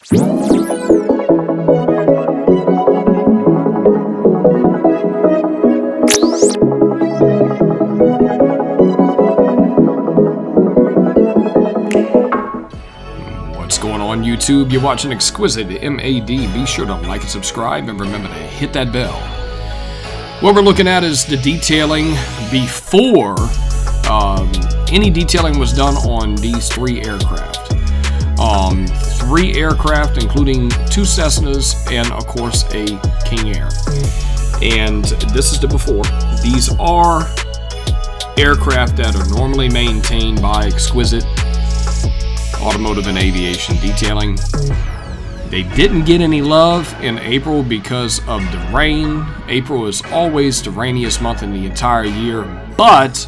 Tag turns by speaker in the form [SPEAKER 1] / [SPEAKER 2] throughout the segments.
[SPEAKER 1] What's going on YouTube? You're watching ExquisiteMAD. Be sure to like and subscribe and remember to hit that bell. What we're looking at is the detailing before any detailing was done on these 3 aircraft. 3 aircraft, including 2 Cessnas and of course a King Air. And this is the before. These are aircraft that are normally maintained by Exquisite Automotive and Aviation Detailing. They didn't get any love in April because of the rain. April is always the rainiest month in the entire year, but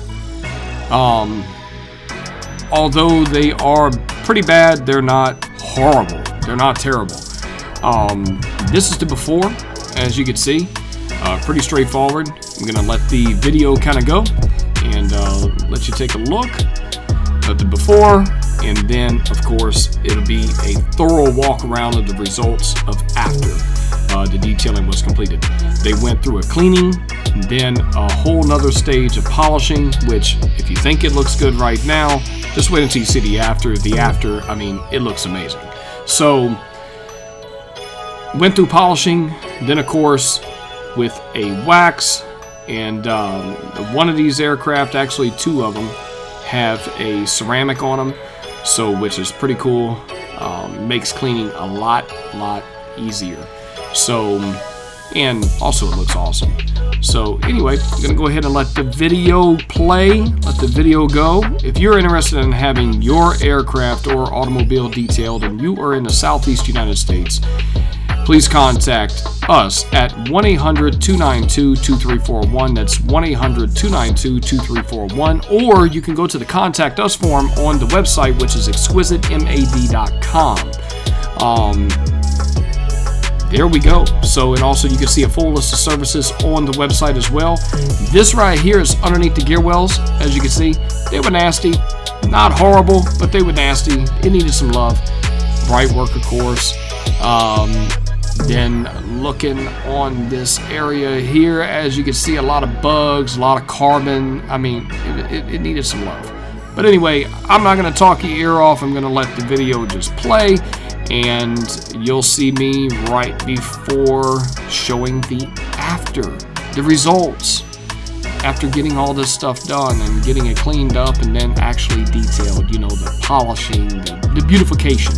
[SPEAKER 1] although they are pretty bad, they're not horrible. They're not terrible. This is the before, as you can see. Pretty straightforward. I'm gonna let the video kind of go and let you take a look at the before, and then of course it'll be a thorough walk around of the results of after the detailing was completed. They went through a cleaning, then a whole nother stage of polishing, which if you think it looks good right now, just wait until you see the after. The after, I mean, it looks amazing. So went through polishing, then of course with a wax, and one of these aircraft, actually 2 of them, have a ceramic on them, so which is pretty cool. Makes cleaning a lot easier. So, and also it looks awesome. So anyway, I'm gonna go ahead and let the video play, let the video go. If you're interested in having your aircraft or automobile detailed and you are in the Southeast United States, please contact us at 1-800-292-2341. That's 1-800-292-2341. Or you can go to the Contact Us form on the website, which is ExquisiteMAD.com. There we go. So, and also you can see a full list of services on the website as well. This right here is underneath the gear wells. As you can see, they were nasty. Not horrible, but they were nasty. It needed some love. Bright work, of course. Then looking on this area here, as you can see, a lot of bugs, a lot of carbon. I mean, it needed some love. But anyway, I'm not going to talk your ear off. I'm going to let the video just play, and you'll see me right before showing the after, the results after getting all this stuff done and getting it cleaned up and then actually detailed, you know, the polishing, the beautification,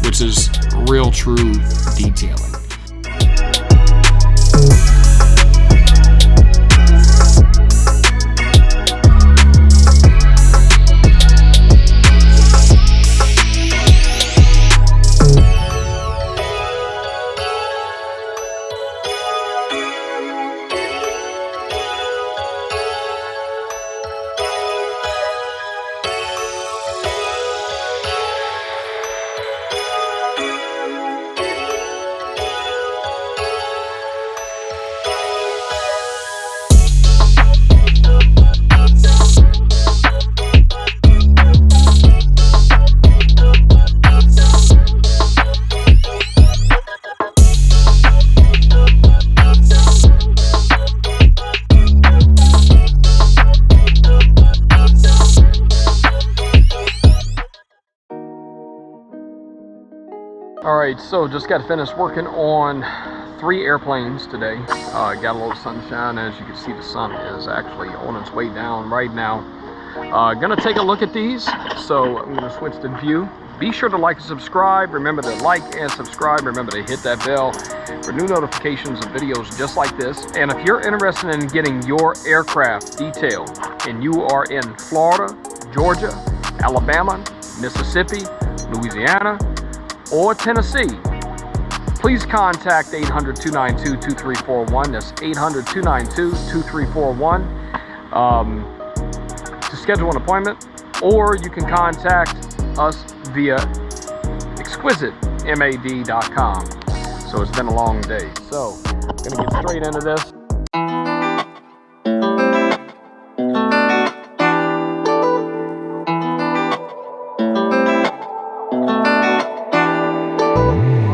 [SPEAKER 1] which is real true detailing. Alright, so just got finished working on 3 airplanes today. Got a little sunshine. As you can see, the sun is actually on its way down right now. Gonna take a look at these, so I'm gonna switch the view. Be sure to like and subscribe. Remember to like and subscribe. Remember to hit that bell for new notifications of videos just like this. And if you're interested in getting your aircraft detailed and you are in Florida, Georgia, Alabama, Mississippi, Louisiana, or Tennessee, please contact 800-292-2341. That's 800-292-2341 to schedule an appointment, or you can contact us via ExquisiteMAD.com. So it's been a long day. So I'm gonna get straight into this.
[SPEAKER 2] you.